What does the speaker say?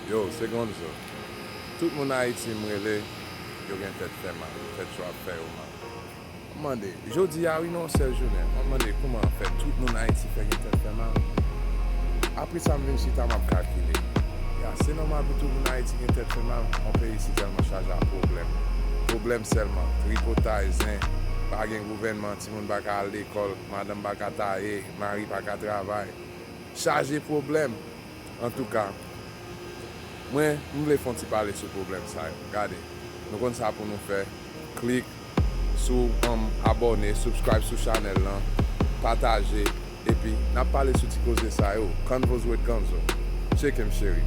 Yo, seconde zo. Tout moun Haïti mrele, yo gen tèt fè man, tèt chwa fè yo man. Mande, jodi a oui non sel jounen, mande kouman fè tout moun Haïti fè gen tèt fè man. Apri sa mwen chita map kalkile. Ya, se normal pou tout moun Haïti gen tèt fè man, on pe yisi telman chaje a problem. Problem selman, tripotaj, pa gen gouvernement, ti moun baka al l'ekol, madame baka taye, mari baka travay. Chaje problem. En tout cas, moi, je voulais faire parler de ce problème. Regardez, nous avons ça pour nous faire. Clique sur abonner, subscribe sur la chaîne, partager. Et puis, nous parlons de ce qui cause ça. Quand vous jouez comme ça, check him, chérie.